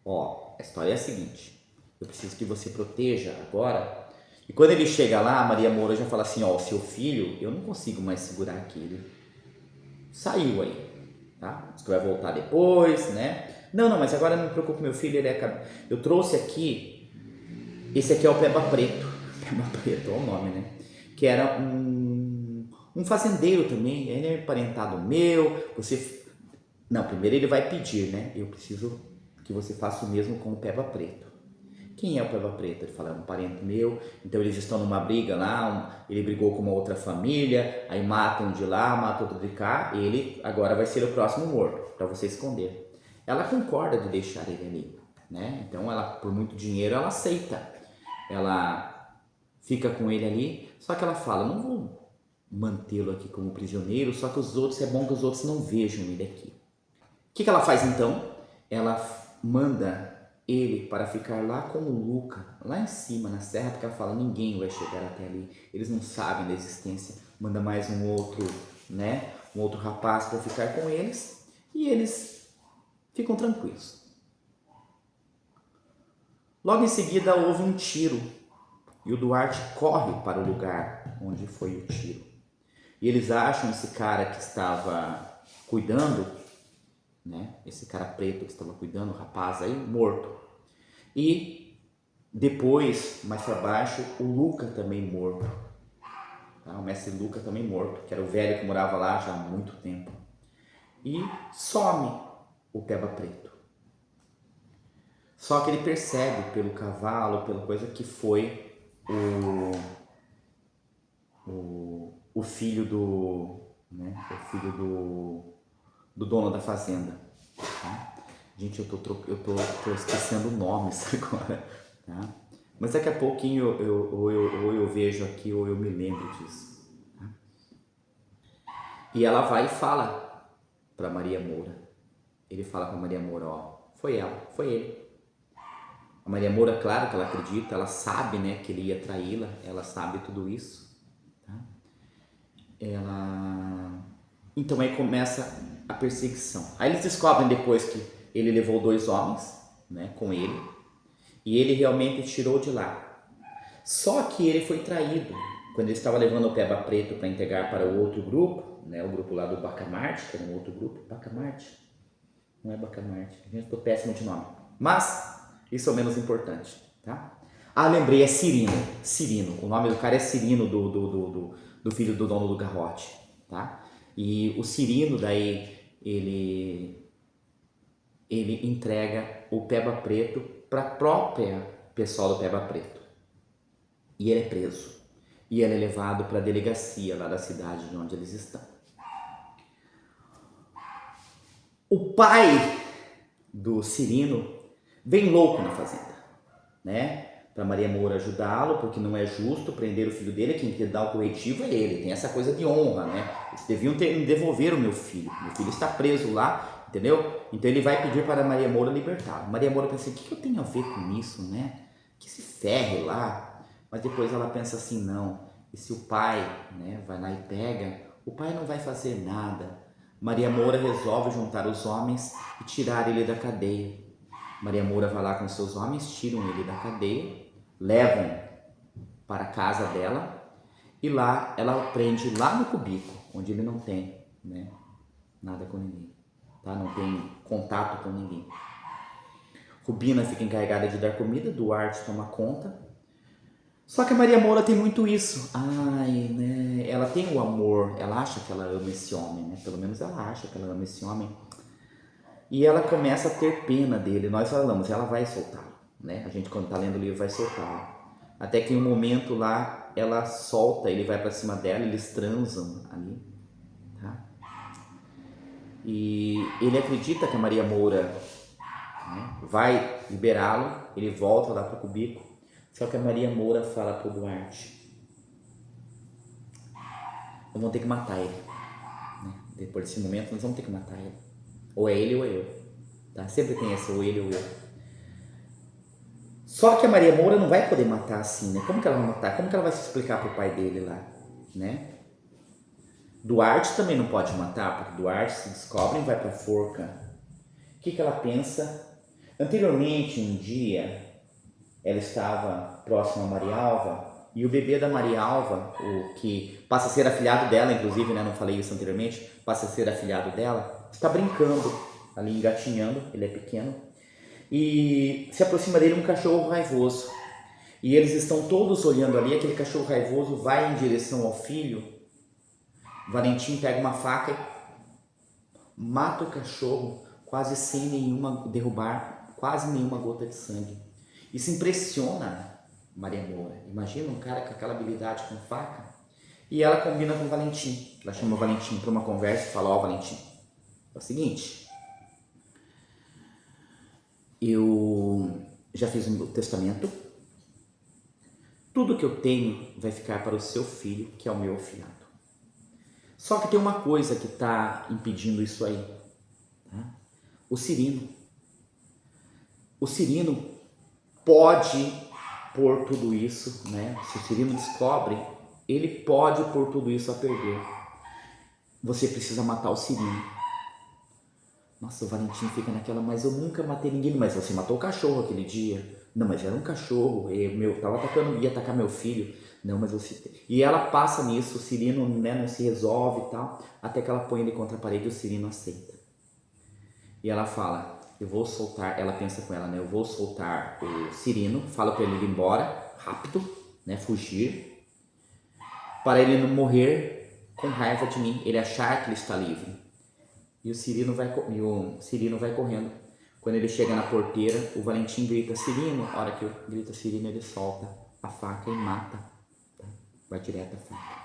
[SPEAKER 1] Ó, a história é a seguinte, eu preciso que você proteja agora. E quando ele chega lá, a Maria Moura já fala assim, ó, o seu filho, eu não consigo mais segurar aqui, ele saiu aí, tá? Diz que vai voltar depois, né? Não, mas agora não me preocupe, meu filho, eu trouxe aqui, esse aqui é o Peba Preto, Peba Preto é o nome, né? Que era um fazendeiro também, ele é parentado meu, não, primeiro ele vai pedir, né? Eu preciso que você faça o mesmo com o Peba Preto. Quem é o Peba Preto? Ele fala, é um parente meu, então eles estão numa briga lá, ele brigou com uma outra família, aí matam um de lá, matam outro de cá, ele agora vai ser o próximo morto, para você esconder. Ela concorda de deixar ele ali, né? Então ela, por muito dinheiro, ela aceita. Ela fica com ele ali, só que ela fala, não vou mantê-lo aqui como prisioneiro, só que é bom que os outros não vejam ele aqui. O que ela faz então? Ela manda ele para ficar lá com o Luca, lá em cima na serra, porque ela fala, ninguém vai chegar até ali, eles não sabem da existência, manda mais um outro, né, um outro rapaz para ficar com eles, e eles ficam tranquilos. Logo em seguida houve um tiro, e o Duarte corre para o lugar onde foi o tiro, e eles acham esse cara que estava cuidando, né, esse cara preto que estava cuidando, o rapaz aí, morto. E depois, mais para baixo, o Luca também morto. Tá? O mestre Luca também morto, que era o velho que morava lá já há muito tempo. E some o Peba Preto. Só que ele percebe pelo cavalo, pela coisa, que foi o filho do, né, o filho do dono da fazenda. Tá? Gente, eu tô esquecendo nomes agora, tá? Mas daqui a pouquinho eu vejo aqui ou eu me lembro disso. Tá? E ela vai e fala para Maria Moura. Ele fala para Maria Moura, ó, foi ela, foi ele. A Maria Moura, claro que ela acredita, ela sabe, né, que ele ia traí-la, ela sabe tudo isso. Tá? Então aí começa a perseguição. Aí eles descobrem depois que ele levou 2 homens, né, com ele, e ele realmente tirou de lá. Só que ele foi traído quando ele estava levando o Peba Preto para entregar para o outro grupo, né, o grupo lá do Bacamarte, que era um outro grupo. Bacamarte? Não é Bacamarte, gente, estou péssimo de nome. Mas isso é o menos importante, tá? Ah, lembrei, é Cirino. Cirino, o nome do cara é Cirino, do filho do dono do Garrote, tá? E o Cirino, daí, ele entrega o Peba Preto para a própria pessoal do Peba Preto. E ele é preso. E ele é levado para a delegacia lá da cidade de onde eles estão. O pai do Cirino vem louco na fazenda, né? Para Maria Moura ajudá-lo, porque não é justo prender o filho dele, quem quer dar o corretivo é ele, tem essa coisa de honra, né? Eles deviam me devolver o meu filho está preso lá, entendeu? Então ele vai pedir para Maria Moura libertá-lo. Maria Moura pensa, o que eu tenho a ver com isso, né? Que se ferre lá. Mas depois ela pensa assim, não, e se o pai, né, vai lá e pega, o pai não vai fazer nada. Maria Moura resolve juntar os homens e tirar ele da cadeia. Maria Moura vai lá com seus homens, tiram ele da cadeia, levam para a casa dela e lá ela o prende lá no cubico, onde ele não tem, né, nada com ninguém, tá? Não tem contato com ninguém. Rubina fica encarregada de dar comida, Duarte toma conta. Só que a Maria Moura tem muito isso. Ai, né? Ela tem o amor, ela acha que ela ama esse homem, né? Pelo menos ela acha que ela ama esse homem. E ela começa a ter pena dele. Nós falamos, ela vai soltá-lo, né? A gente, quando tá lendo o livro, vai soltá-lo. Até que em um momento lá, ela solta, ele vai para cima dela, eles transam ali, tá? E ele acredita que a Maria Moura, né, vai liberá-lo, ele volta lá para o cubico, só que a Maria Moura fala para o Duarte: nós vamos ter que matar ele, né? Depois desse momento nós vamos ter que matar ele, ou é ele ou é eu, tá? Sempre tem esse ou ele ou eu. Só que a Maria Moura não vai poder matar assim, né? Como que ela vai matar? Como que ela vai se explicar pro pai dele lá, né? Duarte também não pode matar, porque Duarte se descobre e vai pra forca. O que ela pensa? Anteriormente, um dia, ela estava próxima a Maria Alva, e o bebê da Maria Alva, o que passa a ser afilhado dela, inclusive, né? Não falei isso anteriormente, passa a ser afilhado dela, está brincando ali, engatinhando, ele é pequeno, e se aproxima dele um cachorro raivoso. E eles estão todos olhando ali, aquele cachorro raivoso vai em direção ao filho. Valentim pega uma faca e mata o cachorro, quase sem derrubar quase nenhuma gota de sangue. Isso impressiona Maria Moura. Imagina um cara com aquela habilidade com faca. E ela combina com o Valentim. Ela chama o Valentim para uma conversa e fala: ó, Valentim, é o seguinte, eu já fiz o meu testamento, tudo que eu tenho vai ficar para o seu filho, que é o meu afilhado. Só que tem uma coisa que está impedindo isso aí, tá? O Cirino. O Cirino pode pôr tudo isso, né? Se o Cirino descobre, ele pode pôr tudo isso a perder. Você precisa matar o Cirino. Nossa, o Valentim fica naquela: mas eu nunca matei ninguém. Mas você matou o cachorro aquele dia. Não, mas era um cachorro, ia atacar meu filho. Não, mas você... E ela passa nisso, o Cirino, né, não se resolve e tal, até que ela põe ele contra a parede e o Cirino aceita. E ela fala: eu vou soltar, ela pensa com ela, né, eu vou soltar o Cirino, fala para ele ir embora, rápido, né, fugir, para ele não morrer com raiva de mim, ele achar que ele está livre. E o Cirino vai correndo. Quando ele chega na porteira, o Valentim grita: Cirino. A hora que grita Cirino, ele solta a faca e mata. Tá? Vai direto a faca.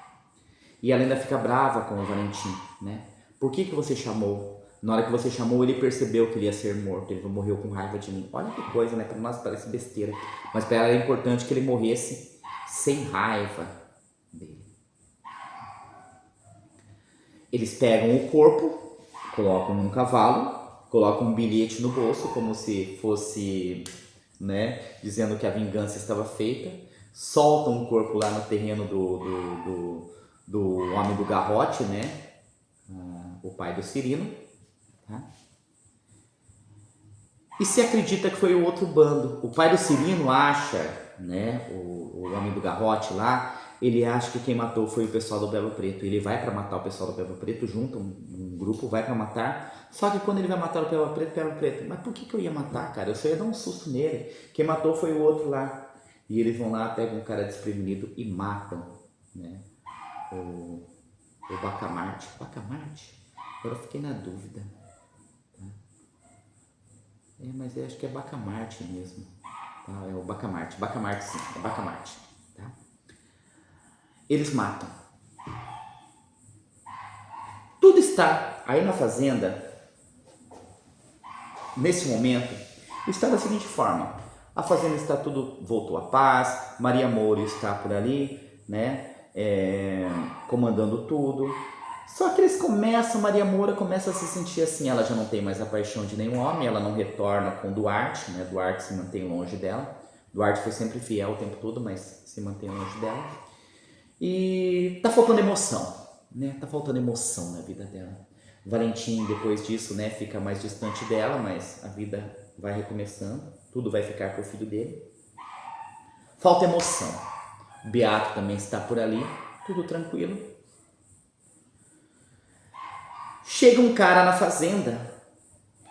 [SPEAKER 1] E ela ainda fica brava com o Valentim, né? Por que você chamou? Na hora que você chamou, ele percebeu que ele ia ser morto. Ele morreu com raiva de mim. Olha que coisa, né? Para nós parece besteira. Mas para ela era importante que ele morresse sem raiva dele. Eles pegam o corpo, colocam num cavalo, colocam um bilhete no bolso, como se fosse, né, dizendo que a vingança estava feita, soltam o corpo lá no terreno do homem do garrote, né, o pai do Cirino, tá? E se acredita que foi o outro bando. O pai do Cirino acha, né, o homem do garrote lá, ele acha que quem matou foi o pessoal do Belo Preto. Ele vai para matar o pessoal do Belo Preto, junta um grupo, vai para matar. Só que quando ele vai matar o Belo Preto, mas por que eu ia matar, cara? Eu só ia dar um susto nele. Quem matou foi o outro lá. E eles vão lá, pegam um cara desprevenido e matam, né, o Bacamarte. Bacamarte? Agora eu fiquei na dúvida. Mas eu acho que é Bacamarte mesmo. Tá? É o Bacamarte. Bacamarte, sim. É Bacamarte. Tá? Eles matam. Tudo está aí na fazenda. Nesse momento, está da seguinte forma: a fazenda está tudo, voltou à paz. Maria Moura está por ali, né? Comandando tudo. Só que Maria Moura começa a se sentir assim, ela já não tem mais a paixão de nenhum homem, ela não retorna com Duarte, né? Duarte se mantém longe dela. Duarte foi sempre fiel o tempo todo, mas se mantém longe dela. E tá faltando emoção, né? Tá faltando emoção na vida dela. Valentim, depois disso, né, fica mais distante dela, mas a vida vai recomeçando, tudo vai ficar pro filho dele. Falta emoção. Beato também está por ali, tudo tranquilo. Chega um cara na fazenda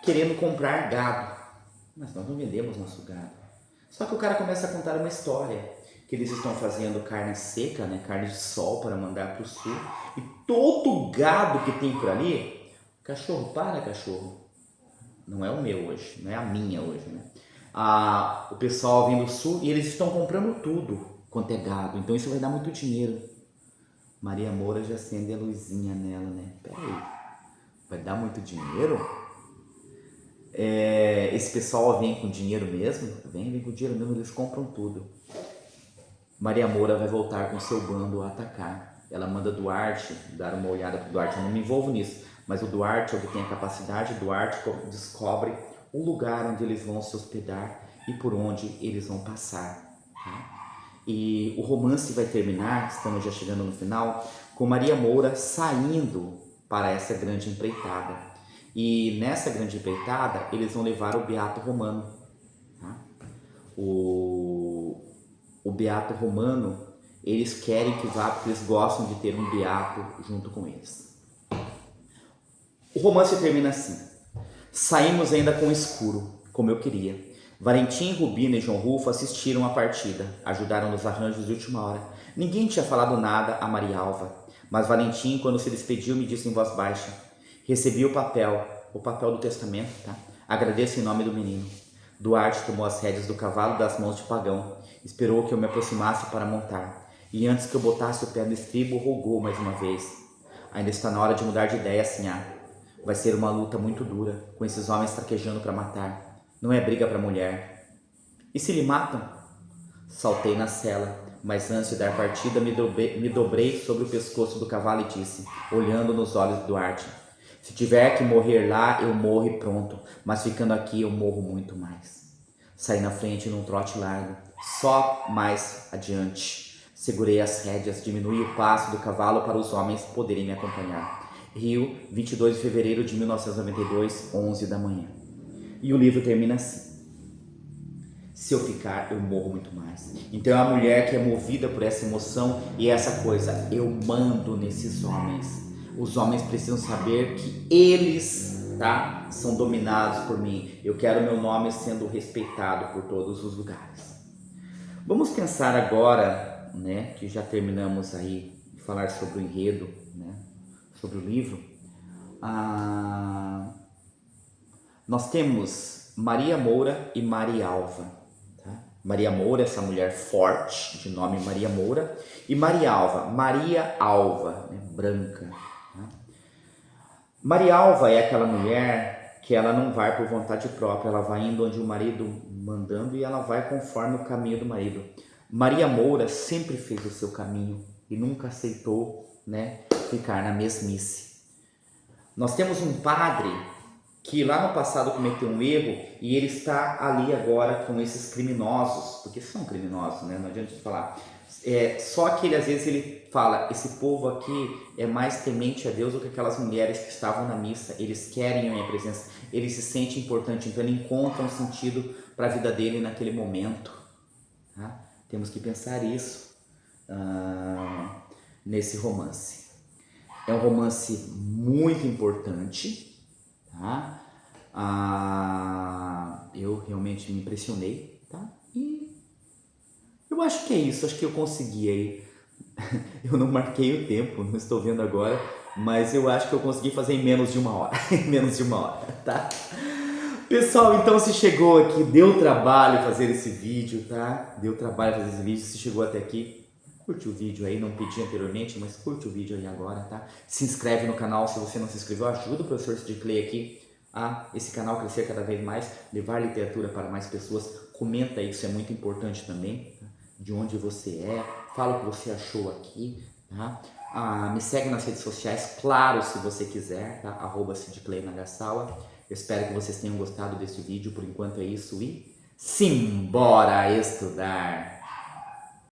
[SPEAKER 1] querendo comprar gado. Mas nós não vendemos nosso gado. Só que o cara começa a contar uma história, que eles estão fazendo carne seca, né, carne de sol para mandar para o sul. E todo gado que tem por ali, cachorro, cachorro. Não é o meu hoje, não é a minha hoje, né? O pessoal vem do sul e eles estão comprando tudo quanto é gado. Então isso vai dar muito dinheiro. Maria Moura já acende a luzinha nela, né? Peraí. Vai dar muito dinheiro? Esse pessoal vem com dinheiro mesmo? Vem com dinheiro mesmo, eles compram tudo. Maria Moura vai voltar com seu bando a atacar. Ela manda Duarte dar uma olhada para o Duarte. Eu não me envolvo nisso, mas o Duarte, que tem a capacidade, Duarte descobre o lugar onde eles vão se hospedar e por onde eles vão passar. Tá? E o romance vai terminar, estamos já chegando no final, com Maria Moura saindo para essa grande empreitada. E nessa grande empreitada, eles vão levar o Beato Romano. Tá? O Beato Romano, eles querem que vá porque eles gostam de ter um beato junto com eles. O romance termina assim. Saímos ainda com escuro, como eu queria. Valentim, Rubina e João Rufo assistiram à partida, ajudaram nos arranjos de última hora. Ninguém tinha falado nada a Maria Alva, mas Valentim, quando se despediu, me disse em voz baixa: recebi o papel do testamento, tá? Agradeço em nome do menino. Duarte tomou as rédeas do cavalo das mãos de Pagão, esperou que eu me aproximasse para montar, e antes que eu botasse o pé no estribo, rogou mais uma vez: ainda está na hora de mudar de ideia, Sinhá. Vai ser uma luta muito dura, com esses homens traquejando para matar. Não é briga para mulher. E se lhe matam? Saltei na sela, mas antes de dar partida me dobrei sobre o pescoço do cavalo e disse, olhando nos olhos de Duarte: se tiver que morrer lá, eu morro e pronto, mas ficando aqui eu morro muito mais. Saí na frente num trote largo, só mais adiante. Segurei as rédeas, diminui o passo do cavalo para os homens poderem me acompanhar. Rio, 22 de fevereiro de 1992, 11 da manhã. E o livro termina assim: se eu ficar, eu morro muito mais. Então é a mulher que é movida por essa emoção e essa coisa: eu mando nesses homens. Os homens precisam saber que eles, tá, são dominados por mim. Eu quero meu nome sendo respeitado por todos os lugares. Vamos pensar agora, né, que já terminamos aí de falar sobre o enredo, né, sobre o livro. Nós temos Maria Moura e Maria Alva. Tá? Maria Moura, essa mulher forte, de nome Maria Moura, e Maria Alva, né, branca. Tá? Maria Alva é aquela mulher que ela não vai por vontade própria, ela vai indo onde o marido mandando e ela vai conforme o caminho do marido. Maria Moura sempre fez o seu caminho e nunca aceitou, né, ficar na mesmice. Nós temos um padre que lá no passado cometeu um erro e ele está ali agora com esses criminosos, porque são criminosos, né? Não adianta falar. Só que ele, às vezes ele fala: esse povo aqui é mais temente a Deus do que aquelas mulheres que estavam na missa, eles querem a minha presença, ele se sente importante, então ele encontra um sentido para a vida dele naquele momento. Tá? Temos que pensar isso nesse romance. É um romance muito importante, tá? Eu realmente me impressionei, tá? E eu acho que é isso, acho que eu consegui aí. Eu não marquei o tempo, não estou vendo agora, mas eu acho que eu consegui fazer em menos de 1 hora, em menos de 1 hora, tá? Pessoal, então se chegou aqui, deu trabalho fazer esse vídeo, tá? Deu trabalho fazer esse vídeo, se chegou até aqui, curte o vídeo aí, não pedi anteriormente, mas curte o vídeo aí agora, tá? Se inscreve no canal se você não se inscreveu, ajuda o professor Cid Clay aqui a esse canal crescer cada vez mais, levar literatura para mais pessoas. Comenta aí, isso é muito importante também, tá? De onde você é, fala o que você achou aqui, tá? Me segue nas redes sociais, claro, se você quiser, tá? @CidClayNagasawa. Eu espero que vocês tenham gostado desse vídeo, por enquanto é isso e simbora estudar!